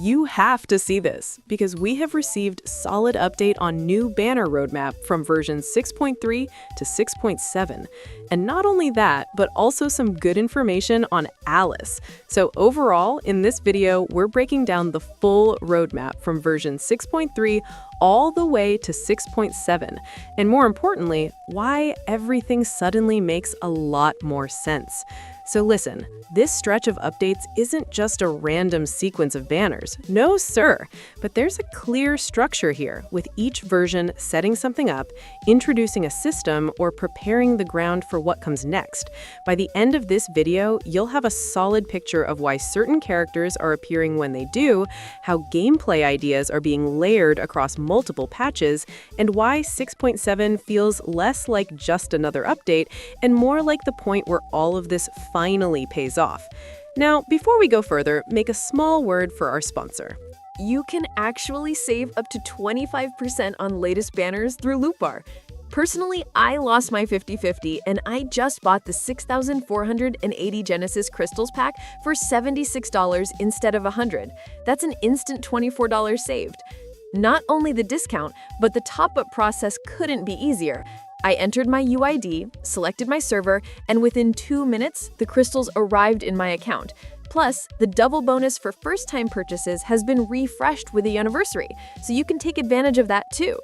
You have to see this, because we have received solid update on new banner roadmap from version 6.3 to 6.7. And not only that, but also some good information on Alice. So overall, in this video, we're breaking down the full roadmap from version 6.3 all the way to 6.7. And more importantly, why everything suddenly makes a lot more sense. So listen, this stretch of updates isn't just a random sequence of banners. No, sir. But there's a clear structure here, with each version setting something up, introducing a system, or preparing the ground for what comes next. By the end of this video, you'll have a solid picture of why certain characters are appearing when they do, how gameplay ideas are being layered across multiple patches, and why 6.7 feels less like just another update and more like the point where all of this finally pays off. Now, before we go further, make a small word for our sponsor. You can actually save up to 25% on latest banners through Lootbar. Personally, I lost my 50/50 and I just bought the 6,480 Genesis Crystals pack for $76 instead of $100. That's an instant $24 saved. Not only the discount, but the top-up process couldn't be easier. I entered my UID, selected my server, and within 2 minutes, the crystals arrived in my account. Plus, the double bonus for first-time purchases has been refreshed with the anniversary, so you can take advantage of that too.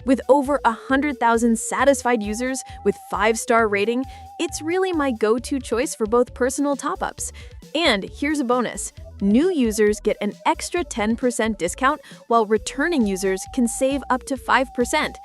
With over 100,000 satisfied users with 5-star rating, it's really my go-to choice for both personal top-ups. And here's a bonus. New users get an extra 10% discount, while returning users can save up to 5%.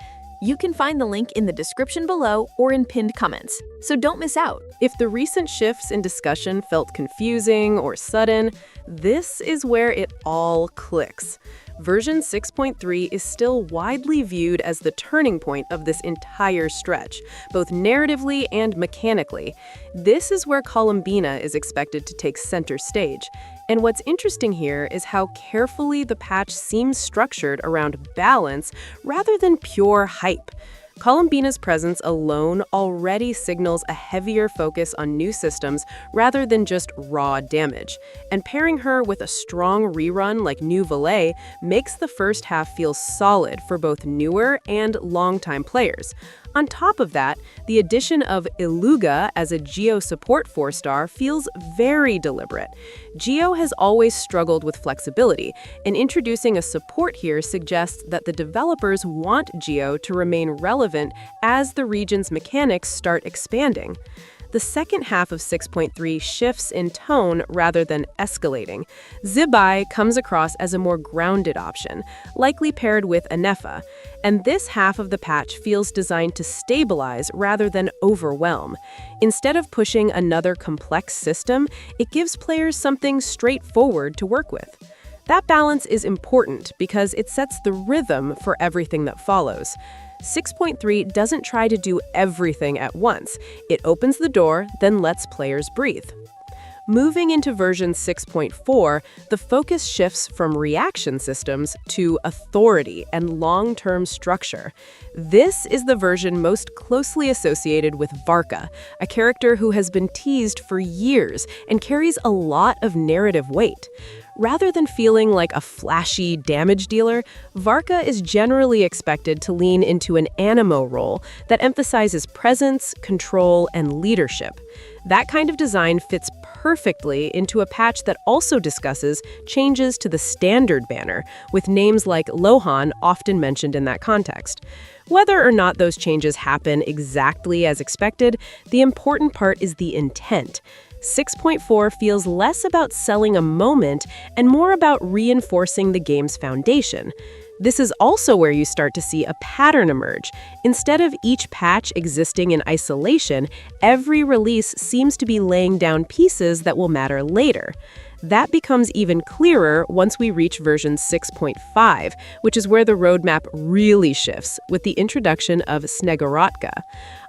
You can find the link in the description below or in pinned comments, so don't miss out. If the recent shifts in discussion felt confusing or sudden, this is where it all clicks. Version 6.3 is still widely viewed as the turning point of this entire stretch, both narratively and mechanically. This is where Columbina is expected to take center stage. And what's interesting here is how carefully the patch seems structured around balance rather than pure hype. Columbina's presence alone already signals a heavier focus on new systems rather than just raw damage. And pairing her with a strong rerun like New Valet makes the first half feel solid for both newer and longtime players. On top of that, the addition of Iluga as a Geo support 4-star feels very deliberate. Geo has always struggled with flexibility, and introducing a support here suggests that the developers want Geo to remain relevant as the region's mechanics start expanding. The second half of 6.3 shifts in tone rather than escalating. Zibai comes across as a more grounded option, likely paired with Anefa, and this half of the patch feels designed to stabilize rather than overwhelm. Instead of pushing another complex system, it gives players something straightforward to work with. That balance is important because it sets the rhythm for everything that follows. 6.3 doesn't try to do everything at once. It opens the door, then lets players breathe. Moving into version 6.4, the focus shifts from reaction systems to authority and long-term structure. This is the version most closely associated with Varka, a character who has been teased for years and carries a lot of narrative weight. Rather than feeling like a flashy damage dealer, Varka is generally expected to lean into an animo role that emphasizes presence, control, and leadership. That kind of design fits perfectly into a patch that also discusses changes to the standard banner, with names like Lohan often mentioned in that context. Whether or not those changes happen exactly as expected, the important part is the intent. 6.4 feels less about selling a moment and more about reinforcing the game's foundation. This is also where you start to see a pattern emerge. Instead of each patch existing in isolation, every release seems to be laying down pieces that will matter later. That becomes even clearer once we reach version 6.5, which is where the roadmap really shifts with the introduction of Snegorotka.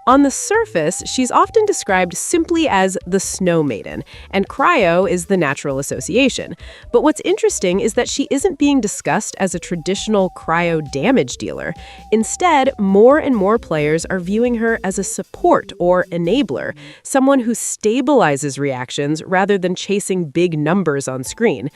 On the surface, she's often described simply as the Snow Maiden, and Cryo is the natural association. But what's interesting is that she isn't being discussed as a traditional cryo damage dealer. Instead, more and more players are viewing her as a support or enabler, someone who stabilizes reactions rather than chasing big numbers on screen.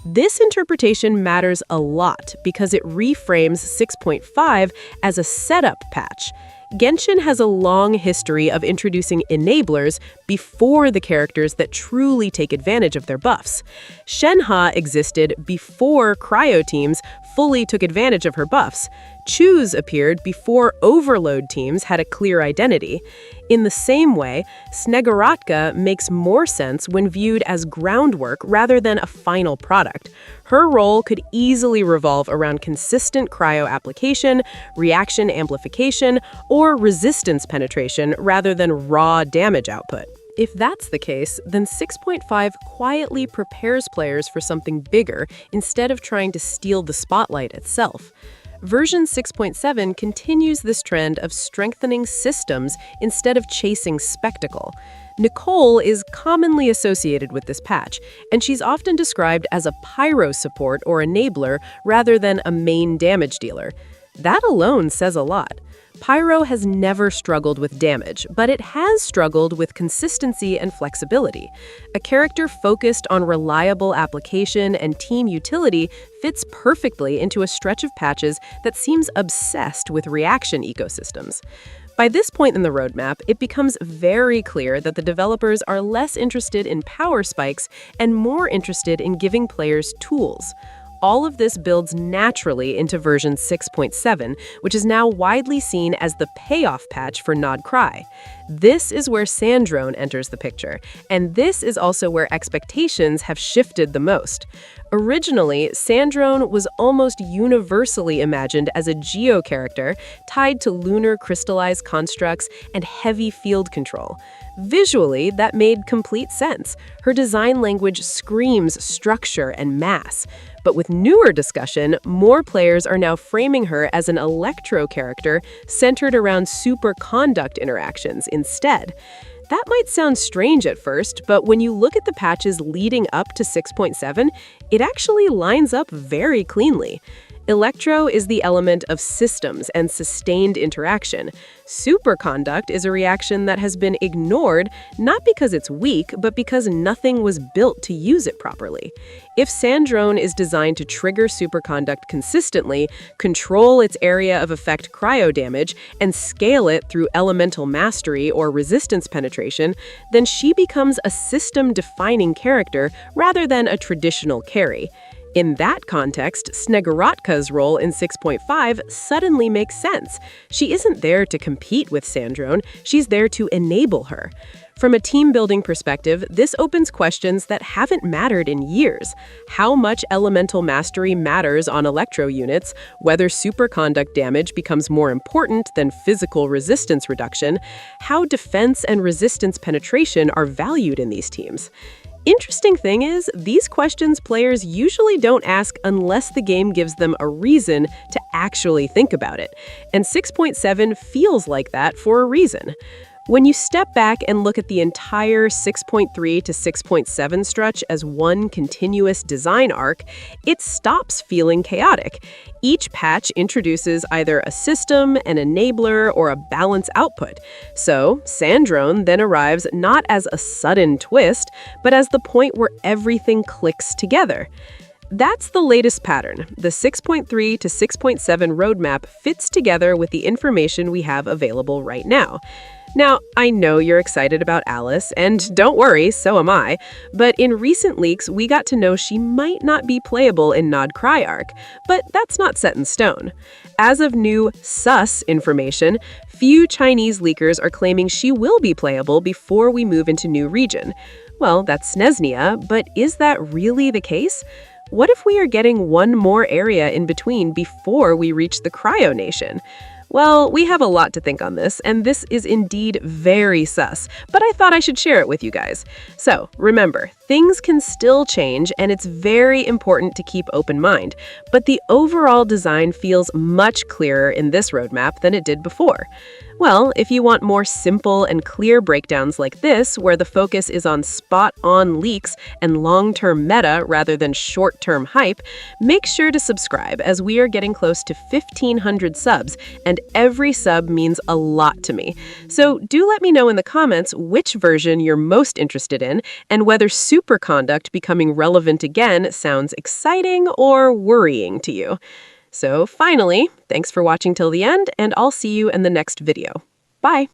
This interpretation matters a lot because it reframes 6.5 as a setup patch. Genshin has a long history of introducing enablers before the characters that truly take advantage of their buffs. Shenhe existed before cryo teams fully took advantage of her buffs. Choose appeared before overload teams had a clear identity. In the same way, Snegurotka makes more sense when viewed as groundwork rather than a final product. Her role could easily revolve around consistent cryo application, reaction amplification, or resistance penetration rather than raw damage output. If that's the case, then 6.5 quietly prepares players for something bigger instead of trying to steal the spotlight itself. Version 6.7 continues this trend of strengthening systems instead of chasing spectacle. Nicole is commonly associated with this patch, and she's often described as a pyro support or enabler rather than a main damage dealer. That alone says a lot. Pyro has never struggled with damage, but it has struggled with consistency and flexibility. A character focused on reliable application and team utility fits perfectly into a stretch of patches that seems obsessed with reaction ecosystems. By this point in the roadmap, it becomes very clear that the developers are less interested in power spikes and more interested in giving players tools. All of this builds naturally into version 6.7, which is now widely seen as the payoff patch for Nod Cry. This is where Sandrone enters the picture, and this is also where expectations have shifted the most. Originally, Sandrone was almost universally imagined as a Geo character tied to lunar crystallized constructs and heavy field control. Visually, that made complete sense. Her design language screams structure and mass. But with newer discussion, more players are now framing her as an electro character centered around superconduct interactions instead. That might sound strange at first, but when you look at the patches leading up to 6.7, it actually lines up very cleanly. Electro is the element of systems and sustained interaction. Superconduct is a reaction that has been ignored, not because it's weak, but because nothing was built to use it properly. If Sandrone is designed to trigger superconduct consistently, control its area of effect cryo damage, and scale it through elemental mastery or resistance penetration, then she becomes a system-defining character rather than a traditional carry. In that context, Snegurotka's role in 6.5 suddenly makes sense. She isn't there to compete with Sandrone, she's there to enable her. From a team-building perspective, this opens questions that haven't mattered in years. How much elemental mastery matters on electro units, whether superconduct damage becomes more important than physical resistance reduction, how defense and resistance penetration are valued in these teams. Interesting thing is, these questions players usually don't ask unless the game gives them a reason to actually think about it. And 6.7 feels like that for a reason. When you step back and look at the entire 6.3 to 6.7 stretch as one continuous design arc, it stops feeling chaotic. Each patch introduces either a system, an enabler, or a balance output. So, Sandrone then arrives not as a sudden twist, but as the point where everything clicks together. That's the latest pattern. The 6.3 to 6.7 roadmap fits together with the information we have available right now. Now, I know you're excited about Alice, and don't worry, so am I, but in recent leaks, we got to know she might not be playable in Nod Cry arc, but that's not set in stone. As of new sus information, few Chinese leakers are claiming she will be playable before we move into new region. Well, that's Snezhnia, but is that really the case? What if we are getting one more area in between before we reach the Cryo Nation? Well, we have a lot to think on this, and this is indeed very sus, but I thought I should share it with you guys. So, remember, things can still change, and it's very important to keep open mind, but the overall design feels much clearer in this roadmap than it did before. Well, if you want more simple and clear breakdowns like this, where the focus is on spot-on leaks and long-term meta rather than short-term hype, make sure to subscribe as we are getting close to 1,500 subs, and every sub means a lot to me. So do let me know in the comments which version you're most interested in and whether superconduct becoming relevant again sounds exciting or worrying to you. So finally, thanks for watching till the end, and I'll see you in the next video. Bye!